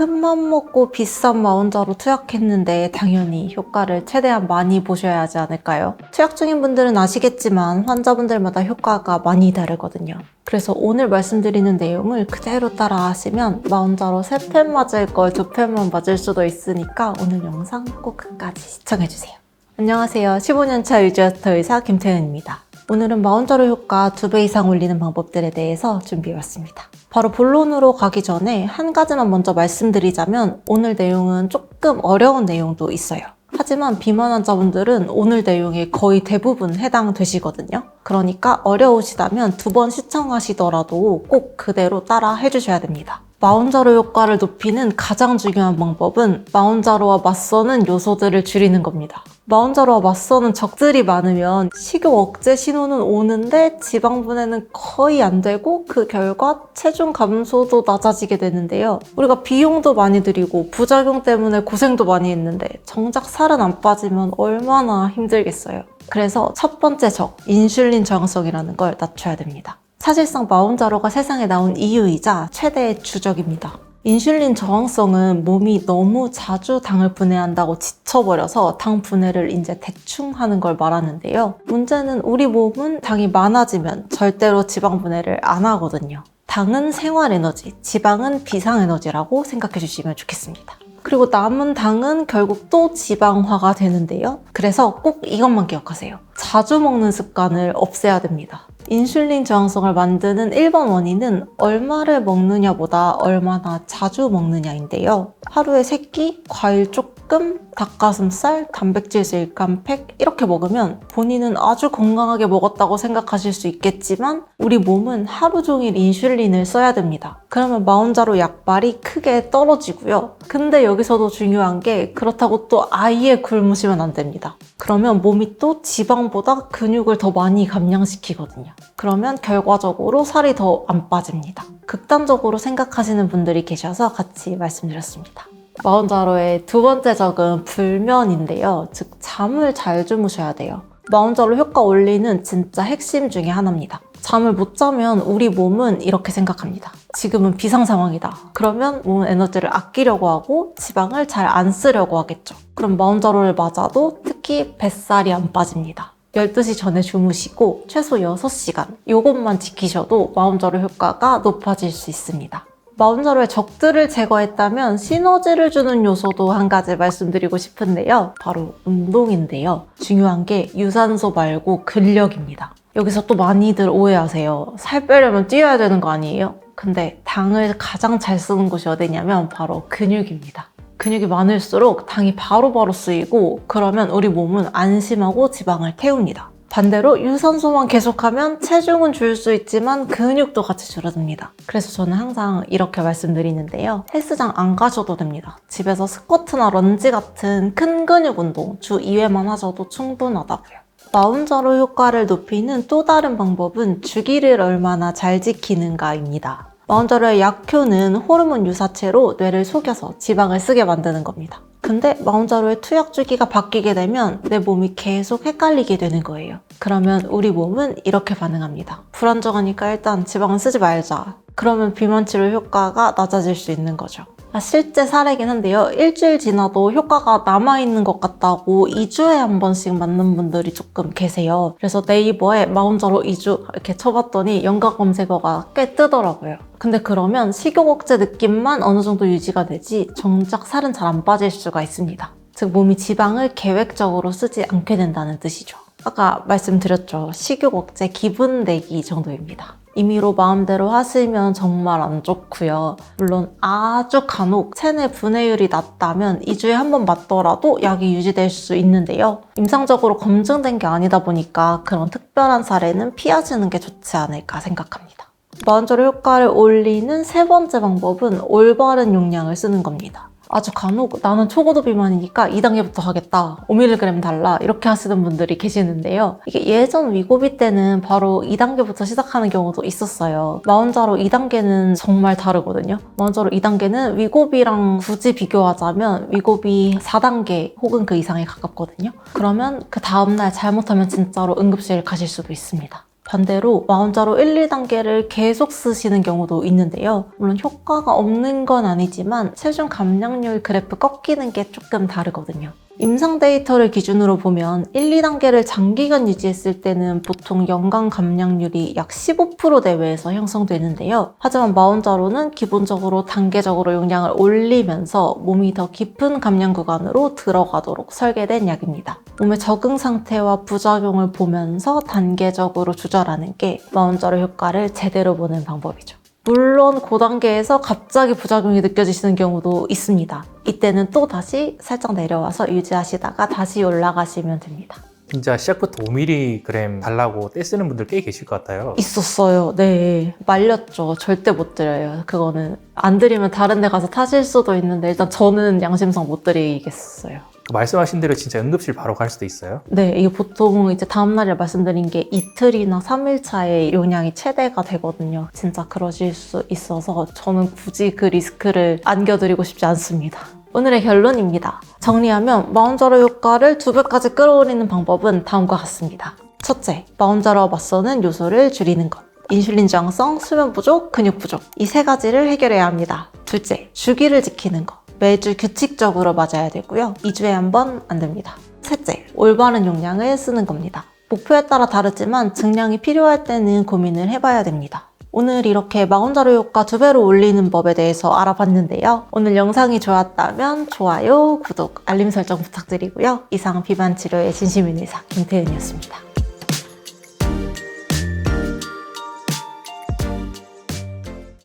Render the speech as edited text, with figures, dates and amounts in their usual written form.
큰맘 먹고 비싼 마운저로 투약했는데 당연히 효과를 최대한 많이 보셔야 하지 않을까요? 투약 중인 분들은 아시겠지만 환자분들마다 효과가 많이 다르거든요. 그래서 오늘 말씀드리는 내용을 그대로 따라 하시면 마운저로 3펜 맞을 걸 2펜만 맞을 수도 있으니까 오늘 영상 꼭 끝까지 시청해주세요. 안녕하세요. 15년차 유지어스터 의사 김태은입니다. 오늘은 마운저로 효과 2배 이상 올리는 방법들에 대해서 준비해봤습니다. 바로 본론으로 가기 전에 한 가지만 먼저 말씀드리자면 오늘 내용은 조금 어려운 내용도 있어요. 하지만 비만 환자분들은 오늘 내용에 거의 대부분 해당되시거든요. 그러니까 어려우시다면 2번 시청하시더라도 꼭 그대로 따라 해주셔야 됩니다. 마운저로 효과를 높이는 가장 중요한 방법은 마운저로와 맞서는 요소들을 줄이는 겁니다. 마운저로와 맞서는 적들이 많으면 식욕 억제 신호는 오는데 지방 분해는 거의 안 되고 그 결과 체중 감소도 낮아지게 되는데요. 우리가 비용도 많이 들이고 부작용 때문에 고생도 많이 했는데 정작 살은 안 빠지면 얼마나 힘들겠어요. 그래서 첫 번째 적, 인슐린 저항성이라는 걸 낮춰야 됩니다. 사실상 마운저로가 세상에 나온 이유이자 최대의 주적입니다. 인슐린 저항성은 몸이 너무 자주 당을 분해한다고 지쳐버려서 당 분해를 이제 대충 하는 걸 말하는데요. 문제는 우리 몸은 당이 많아지면 절대로 지방 분해를 안 하거든요. 당은 생활에너지, 지방은 비상에너지라고 생각해 주시면 좋겠습니다. 그리고 남은 당은 결국 또 지방화가 되는데요. 그래서 꼭 이것만 기억하세요. 자주 먹는 습관을 없애야 됩니다. 인슐린 저항성을 만드는 1번 원인은 얼마를 먹느냐보다 얼마나 자주 먹느냐인데요. 하루에 3끼, 과일 조금, 닭가슴살, 단백질 일감 팩 이렇게 먹으면 본인은 아주 건강하게 먹었다고 생각하실 수 있겠지만 우리 몸은 하루 종일 인슐린을 써야 됩니다. 그러면 마운저로 약발이 크게 떨어지고요. 근데 여기서도 중요한 게 그렇다고 또 아예 굶으시면 안 됩니다. 그러면 몸이 또 지방보다 근육을 더 많이 감량시키거든요. 그러면 결과적으로 살이 더 안 빠집니다. 극단적으로 생각하시는 분들이 계셔서 같이 말씀드렸습니다. 마운저로의 2번째 적은 불면인데요. 즉 잠을 잘 주무셔야 돼요. 마운저로 효과 올리는 진짜 핵심 중에 하나입니다. 잠을 못 자면 우리 몸은 이렇게 생각합니다. 지금은 비상 상황이다. 그러면 몸은 에너지를 아끼려고 하고 지방을 잘 안 쓰려고 하겠죠. 그럼 마운저로를 맞아도 특히 뱃살이 안 빠집니다. 12시 전에 주무시고 최소 6시간 이것만 지키셔도 마운저로 효과가 높아질 수 있습니다. 마운저로의 적들을 제거했다면 시너지를 주는 요소도 한 가지 말씀드리고 싶은데요. 바로 운동인데요. 중요한 게 유산소 말고 근력입니다. 여기서 또 많이들 오해하세요. 살 빼려면 뛰어야 되는 거 아니에요? 근데 당을 가장 잘 쓰는 곳이 어디냐면 바로 근육입니다. 근육이 많을수록 당이 바로바로 쓰이고 그러면 우리 몸은 안심하고 지방을 태웁니다. 반대로 유산소만 계속하면 체중은 줄 수 있지만 근육도 같이 줄어듭니다. 그래서 저는 항상 이렇게 말씀드리는데요. 헬스장 안 가셔도 됩니다. 집에서 스쿼트나 런지 같은 큰 근육 운동 주 2회만 하셔도 충분하다고요. 마운저로 효과를 높이는 또 다른 방법은 주기를 얼마나 잘 지키는가입니다. 마운저로의 약효는 호르몬 유사체로 뇌를 속여서 지방을 쓰게 만드는 겁니다. 근데 마운저로의 투약 주기가 바뀌게 되면 내 몸이 계속 헷갈리게 되는 거예요. 그러면 우리 몸은 이렇게 반응합니다. 불안정하니까 일단 지방은 쓰지 말자. 그러면 비만 치료 효과가 낮아질 수 있는 거죠. 실제 사례긴 한데요. 일주일 지나도 효과가 남아있는 것 같다고 2주에 한 번씩 맞는 분들이 조금 계세요. 그래서 네이버에 마운저로 2주 이렇게 쳐봤더니 연관 검색어가 꽤 뜨더라고요. 근데 그러면 식욕 억제 느낌만 어느 정도 유지가 되지 정작 살은 잘 안 빠질 수가 있습니다. 즉 몸이 지방을 계획적으로 쓰지 않게 된다는 뜻이죠. 아까 말씀드렸죠. 식욕 억제 기분 내기 정도입니다. 임의로 마음대로 하시면 정말 안 좋고요. 물론 아주 간혹 체내 분해율이 낮다면 2주에 한 번 맞더라도 약이 유지될 수 있는데요. 임상적으로 검증된 게 아니다 보니까 그런 특별한 사례는 피하시는 게 좋지 않을까 생각합니다. 마운저로 효과를 올리는 3번째 방법은 올바른 용량을 쓰는 겁니다. 아주 간혹 나는 초고도 비만이니까 2단계부터 하겠다. 5mg 달라. 이렇게 하시는 분들이 계시는데요. 이게 예전 위고비 때는 바로 2단계부터 시작하는 경우도 있었어요. 마운저로 2단계는 정말 다르거든요. 마운저로 2단계는 위고비랑 굳이 비교하자면 위고비 4단계 혹은 그 이상에 가깝거든요. 그러면 그 다음날 잘못하면 진짜로 응급실 가실 수도 있습니다. 반대로 마운자로 1, 2단계를 계속 쓰시는 경우도 있는데요. 물론 효과가 없는 건 아니지만 체중 감량률 그래프 꺾이는 게 조금 다르거든요. 임상 데이터를 기준으로 보면 1, 2단계를 장기간 유지했을 때는 보통 연간 감량률이 약 15% 내외에서 형성되는데요. 하지만 마운자로는 기본적으로 단계적으로 용량을 올리면서 몸이 더 깊은 감량 구간으로 들어가도록 설계된 약입니다. 몸의 적응 상태와 부작용을 보면서 단계적으로 조절하는 게 마운자로 효과를 제대로 보는 방법이죠. 물론 고단계에서 갑자기 부작용이 느껴지시는 경우도 있습니다. 이때는 또 다시 살짝 내려와서 유지하시다가 다시 올라가시면 됩니다. 진짜 시작부터 5mg 달라고 떼쓰는 분들 꽤 계실 것 같아요. 있었어요. 네. 말렸죠. 절대 못 드려요. 그거는 안 드리면 다른 데 가서 타실 수도 있는데 일단 저는 양심상 못 드리겠어요. 말씀하신 대로 진짜 응급실 바로 갈 수도 있어요? 네, 이게 보통 이제 다음날에 말씀드린 게 이틀이나 3일 차에 용량이 최대가 되거든요. 진짜 그러실 수 있어서 저는 굳이 그 리스크를 안겨드리고 싶지 않습니다. 오늘의 결론입니다. 정리하면 마운자로 효과를 2배까지 끌어올리는 방법은 다음과 같습니다. 첫째, 마운자로와 맞서는 요소를 줄이는 것. 인슐린 저항성, 수면 부족, 근육 부족. 이 3가지를 해결해야 합니다. 둘째, 주기를 지키는 것. 매주 규칙적으로 맞아야 되고요. 2주에 한 번 안 됩니다. 셋째, 올바른 용량을 쓰는 겁니다. 목표에 따라 다르지만 증량이 필요할 때는 고민을 해봐야 됩니다. 오늘 이렇게 마운자로 효과 2배로 올리는 법에 대해서 알아봤는데요. 오늘 영상이 좋았다면 좋아요, 구독, 알림 설정 부탁드리고요. 이상 비만 치료의 진심인 의사 김태은이었습니다.